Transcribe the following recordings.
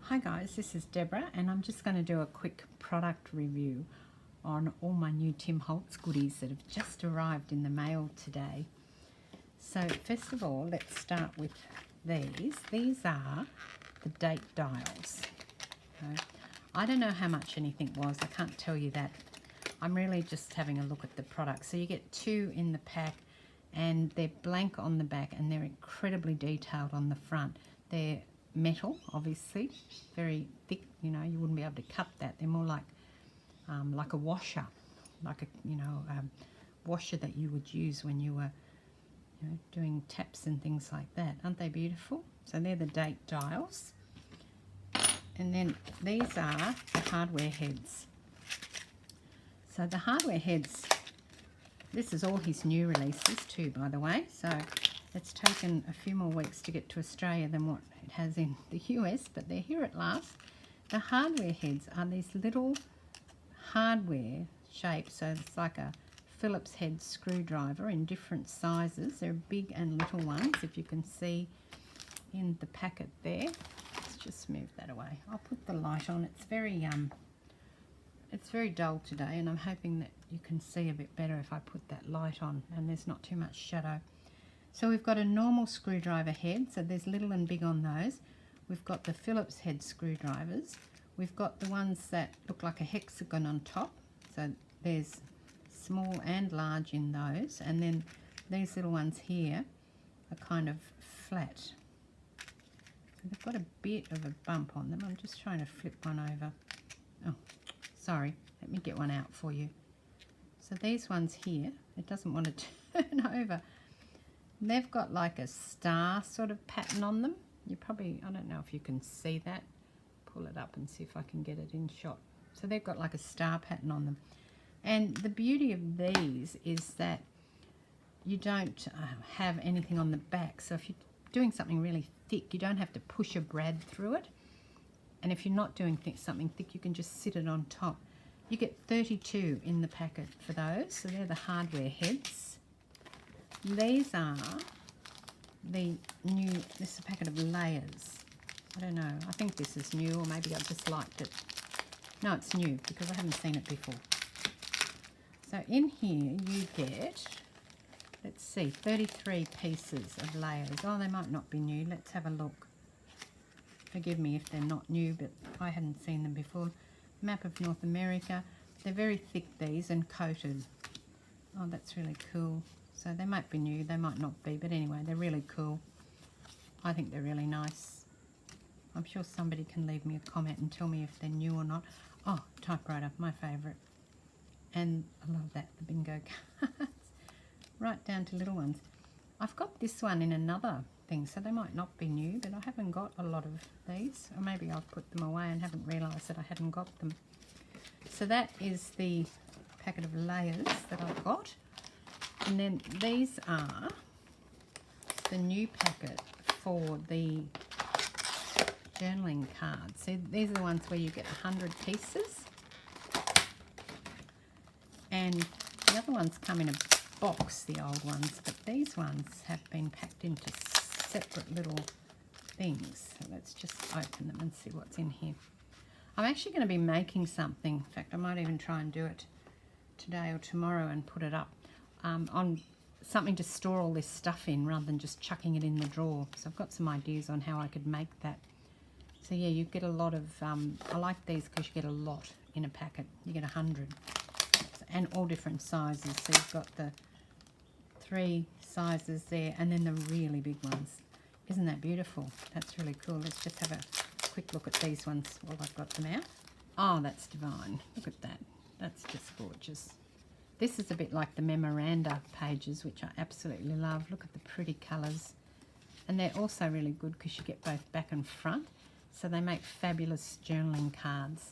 Hi guys, this is Deborah and I'm just going to do a quick product review on all my new Tim Holtz goodies that have just arrived in the mail today. So first of all, let's start with these. These are the date dials. Okay. I don't know how much anything was, I can't tell you that. I'm really just having a look at the product. So you get 2 in the pack and they're blank on the back and they're incredibly detailed on the front. They're metal, obviously, very thick, you know, you wouldn't be able to cut that. They're more like a washer, like a washer that you would use when you were doing taps and things like that. Aren't they beautiful? So they're the date dials. And then these are the hardware heads. So the hardware heads, this is all his new releases too, by the way. So it's taken a few more weeks to get to Australia than what it has in the US, but they're here at last. The hardware heads are these little hardware shapes, so it's like a Phillips head screwdriver in different sizes. They're big and little ones, if you can see in the packet there. Let's just move that away. I'll put the light on. It's very dull today, and I'm hoping that you can see a bit better if I put that light on and there's not too much shadow. So we've got a normal screwdriver head, so there's little and big on those. We've got the Phillips head screwdrivers. We've got the ones that look like a hexagon on top, so there's small and large in those, and then these little ones here are kind of flat. So they've got a bit of a bump on them. I'm just trying to flip one over. Oh, sorry, let me get one out for you. So these ones here, it doesn't want to turn over. They've got like a star sort of pattern on them. You probably, I don't know if you can see that. Pull it up and see if I can get it in shot. So they've got like a star pattern on them. And the beauty of these is that you don't have anything on the back. So if you're doing something really thick, you don't have to push a brad through it. And if you're not doing something thick, you can just sit it on top. You get 32 in the packet for those. So they're the hardware heads. These are the new, this is a packet of layers. I don't know, I think this is new, or maybe I just liked it. No, it's new because I haven't seen it before. So in here you get, let's see, 33 pieces of layers. Oh, they might not be new. Let's have a look. Forgive me if they're not new, but I hadn't seen them before. Map of North America. They're very thick, these, and coated. Oh, that's really cool. So they might be new, they might not be, but anyway, they're really cool. I think they're really nice. I'm sure somebody can leave me a comment and tell me if they're new or not. Oh, typewriter, my favourite. And I love that, the bingo cards. Right down to little ones. I've got this one in another thing, so they might not be new, but I haven't got a lot of these. Or maybe I've put them away and haven't realised that I hadn't got them. So that is the packet of layers that I've got. And then these are the new packet for the journaling cards. So these are the ones where you get 100 pieces. And the other ones come in a box, the old ones, but these ones have been packed into separate little things. So let's just open them and see what's in here. I'm actually going to be making something. In fact, I might even try and do it today or tomorrow and put it up. On something to store all this stuff in rather than just chucking it in the drawer. So I've got some ideas on how I could make that. So yeah, you get a lot of, I like these because you get a lot in a packet. You get 100 and all different sizes. So you've got the 3 sizes there and then the really big ones. Isn't that beautiful? That's really cool. Let's just have a quick look at these ones while I've got them out. Oh, that's divine. Look at that. That's just gorgeous. This is a bit like the Memorandum pages, which I absolutely love. Look at the pretty colours. And they're also really good because you get both back and front. So they make fabulous journaling cards.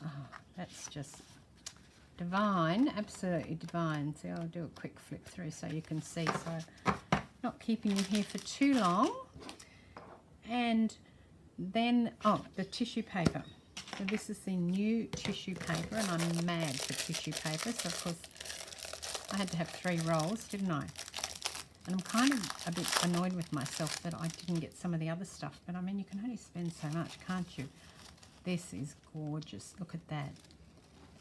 Oh, that's just divine, absolutely divine. So I'll do a quick flip through so you can see. So not keeping you here for too long. And then, oh, the tissue paper. So this is the new tissue paper, and I'm mad for tissue paper. So of course I had to have 3 rolls, didn't I? And I'm kind of a bit annoyed with myself that I didn't get some of the other stuff. But I mean, you can only spend so much, can't you? This is gorgeous. Look at that.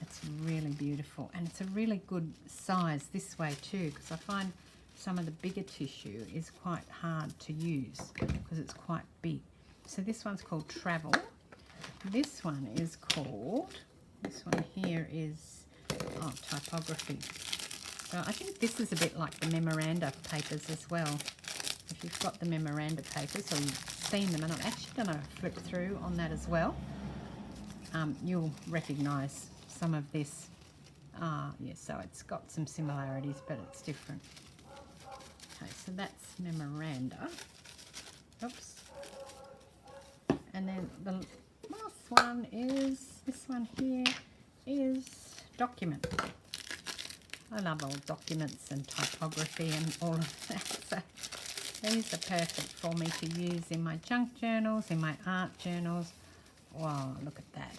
It's really beautiful. And it's a really good size this way too, because I find some of the bigger tissue is quite hard to use because it's quite big. So this one's called Travel. This one is called, this one here is, Typography. So I think this is a bit like the memoranda papers as well. If you've got the memoranda papers or you've seen them, and I'm actually going to flip through on that as well, you'll recognise some of this. Yeah, so it's got some similarities, but it's different. Okay, so that's memoranda. Oops. And then the last one is, this one here is document. I love old documents and typography and all of that. So these are perfect for me to use in my junk journals, in my art journals. Wow, look at that.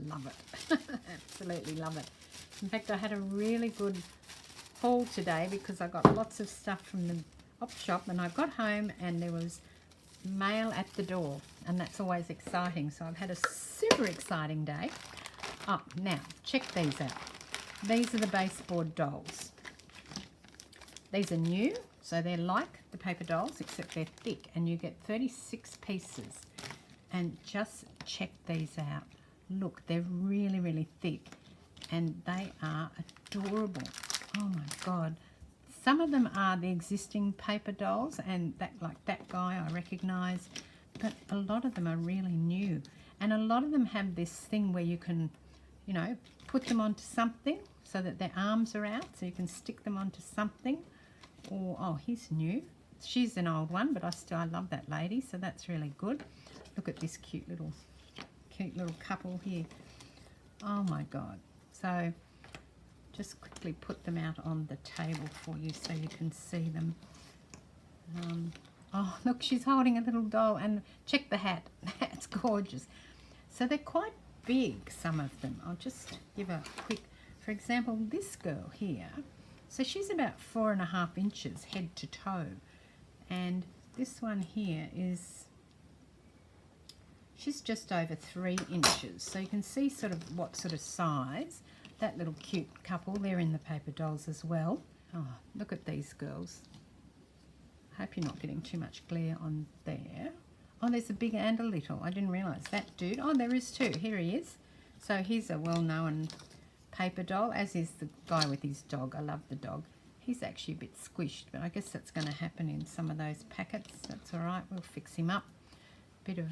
Love it. Absolutely love it. In fact, I had a really good haul today because I got lots of stuff from the op shop, and I got home and there was mail at the door, and that's always exciting. So I've had a super exciting day. Oh, now check these out. These are the baseboard dolls. These are new, so they're like the paper dolls except they're thick, and you get 36 pieces. And just check these out. Look, they're really, really thick, and they are adorable. Oh my God. Some of them are the existing paper dolls, and that, like that guy I recognise, but a lot of them are really new. And a lot of them have this thing where you can, you know, put them onto something so that their arms are out, so you can stick them onto something. Or, oh, he's new. She's an old one, but I love that lady, so that's really good. Look at this cute little couple here. Oh my God. So just quickly put them out on the table for you so you can see them. Oh, look, she's holding a little doll, and check the hat. That's gorgeous. So they're quite big, some of them. I'll just give a quick, for example, this girl here. So she's about 4.5 inches head to toe. And this one here is, she's just over 3 inches. So you can see sort of what sort of size. That little cute couple, they're in the paper dolls as well. Oh, look at these girls. I hope you're not getting too much glare on there. Oh, there's a big and a little. I didn't realise that dude. Oh, there is two. Here he is. So he's a well-known paper doll, as is the guy with his dog. I love the dog. He's actually a bit squished, but I guess that's going to happen in some of those packets. That's all right. We'll fix him up. Bit of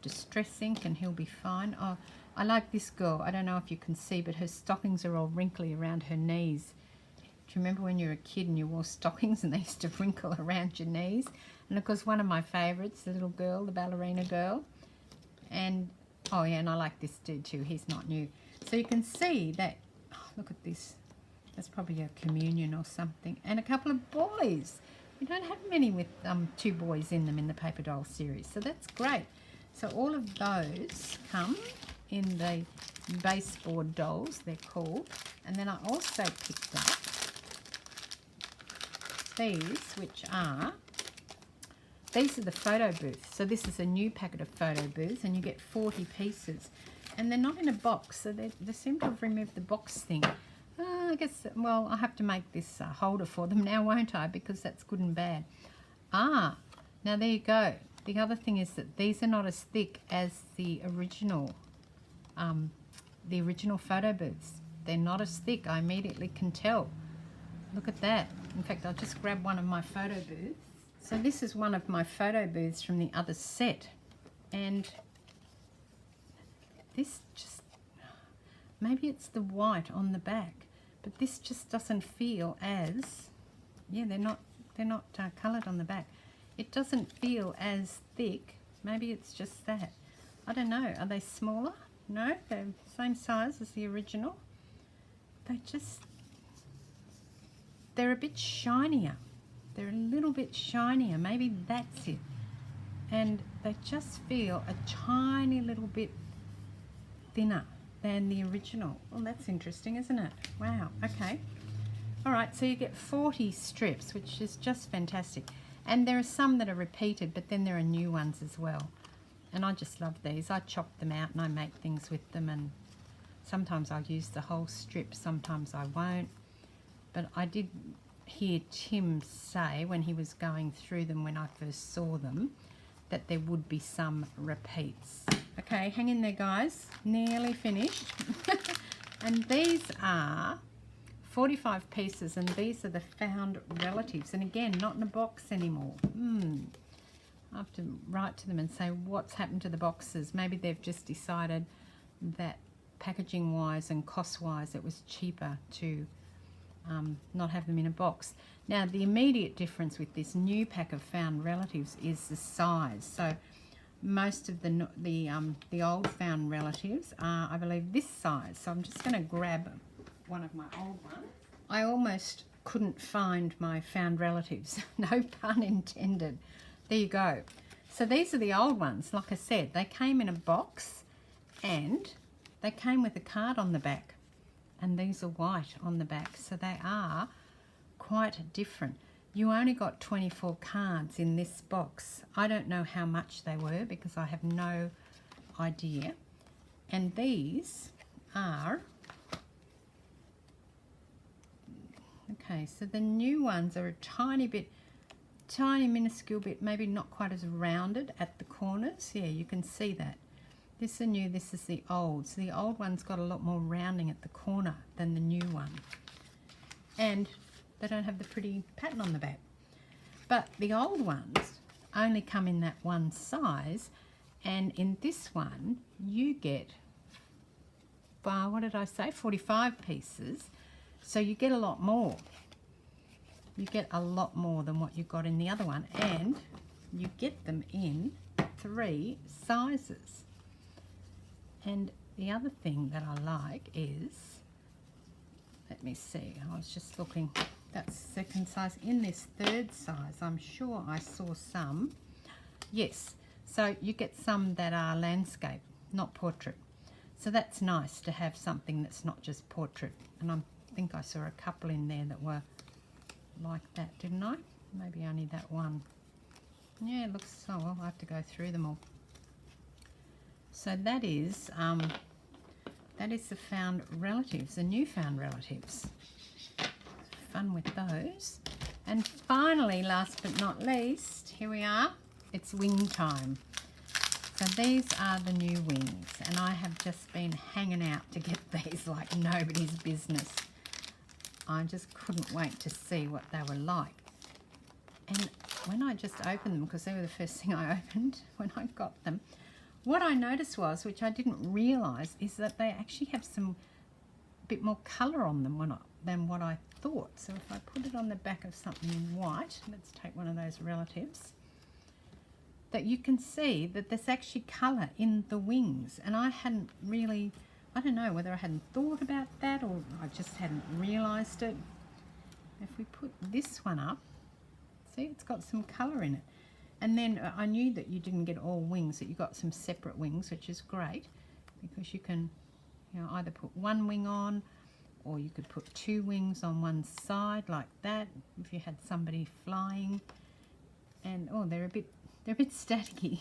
distress ink and he'll be fine. Oh, I like this girl. I don't know if you can see, but her stockings are all wrinkly around her knees. Do you remember when you were a kid and you wore stockings and they used to wrinkle around your knees? And of course, one of my favourites, the little girl, the ballerina girl. And, oh yeah, and I like this dude too. He's not new. So you can see that, oh, look at this. That's probably a communion or something. And a couple of boys. We don't have many with 2 boys in them in the paper doll series. So that's great. So all of those come in the baseboard dolls, they're called. And then I also picked up these, which are, these are the photo booths. So this is a new packet of photo booths, and you get 40 pieces. And they're not in a box, so they seem to have removed the box thing. I guess, well, I have to make this holder for them now, won't I? Because that's good and bad. Ah, now there you go. The other thing is that these are not as thick as the original photo booths. They're not as thick. I immediately can tell. Look at that. In fact, I'll just grab one of my photo booths. So this is one of my photo booths from the other set. And this just, maybe it's the white on the back, but this just doesn't feel as, yeah, they're not coloured on the back. It doesn't feel as thick. Maybe it's just that. I don't know. Are they smaller? No, they're the same size as the original. They're a bit shinier. They're a little bit shinier. Maybe that's it. And they just feel a tiny little bit thinner than the original. Well, that's interesting, isn't it? Wow. Okay. All right, so you get 40 strips, which is just fantastic. And there are some that are repeated, but then there are new ones as well. And I just love these. I chop them out and I make things with them, and sometimes I'll use the whole strip, sometimes I won't. But I did hear Tim say when he was going through them when I first saw them that there would be some repeats. Okay, hang in there guys, nearly finished. And these are 45 pieces, and these are the found relatives, and again not in a box anymore. I have to write to them and say what's happened to the boxes. Maybe they've just decided that packaging wise and cost wise it was cheaper to not have them in a box. Now the immediate difference with this new pack of found relatives is the size. So most of the old found relatives are, I believe, this size. So I'm just going to grab one of my old ones. I almost couldn't find my found relatives. No pun intended. There you go. So these are the old ones. Like I said, they came in a box and they came with a card on the back, and these are white on the back, so they are quite different. You only got 24 cards in this box. I don't know how much they were because I have no idea. And these are, okay, so the new ones are a tiny minuscule bit, maybe not quite as rounded at the corners. Yeah, you can see that. This is the new, this is the old. So the old one's got a lot more rounding at the corner than the new one. And they don't have the pretty pattern on the back. But the old ones only come in that one size, and in this one you get, what did I say, 45 pieces. So you get a lot more. You get a lot more than what you got in the other one, and you get them in 3 sizes. And the other thing that I like is, let me see, I was just looking, that's second size. In this third size, I'm sure I saw some. Yes, so you get some that are landscape, not portrait. So that's nice to have something that's not just portrait. And I think I saw a couple in there that were like that, didn't I? Maybe only that one. Yeah, it looks so, well, I have to go through them all. So that is the found relatives, the new found relatives. Fun with those. And finally, last but not least, here we are. It's wing time. So these are the new wings, and I have just been hanging out to get these like nobody's business. I just couldn't wait to see what they were like. And when I just opened them, because they were the first thing I opened when I got them, what I noticed was, which I didn't realise, is that they actually have some bit more colour on them than what I thought. So if I put it on the back of something white, let's take one of those relatives, that you can see that there's actually colour in the wings. And I hadn't really, I don't know whether I hadn't thought about that or I just hadn't realised it. If we put this one up, see, it's got some colour in it. And then I knew that you didn't get all wings, that you got some separate wings, which is great because you can, you know, either put one wing on, or you could put 2 wings on one side like that if you had somebody flying. And oh, they're a bit staticky.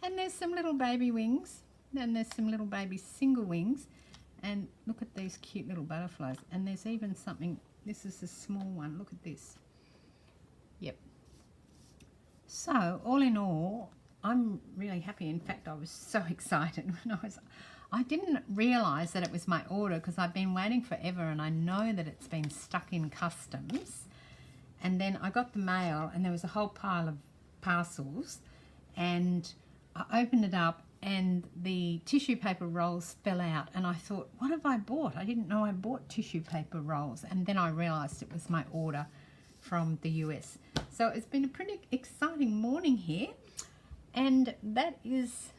And there's some little baby wings, and there's some little baby single wings, and look at these cute little butterflies. And there's even something, this is a small one, look at this. Yep. So all in all, I'm really happy. In fact, I was so excited when I didn't realise that it was my order, because I've been waiting forever and I know that it's been stuck in customs. And then I got the mail and there was a whole pile of parcels, and I opened it up and the tissue paper rolls fell out, and I thought, what have I bought? I didn't know I bought tissue paper rolls, and then I realised it was my order from the US. So it's been a pretty exciting morning here, and that is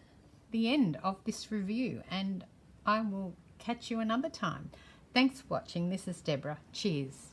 the end of this review, and I will catch you another time. Thanks for watching. This is Deborah. Cheers.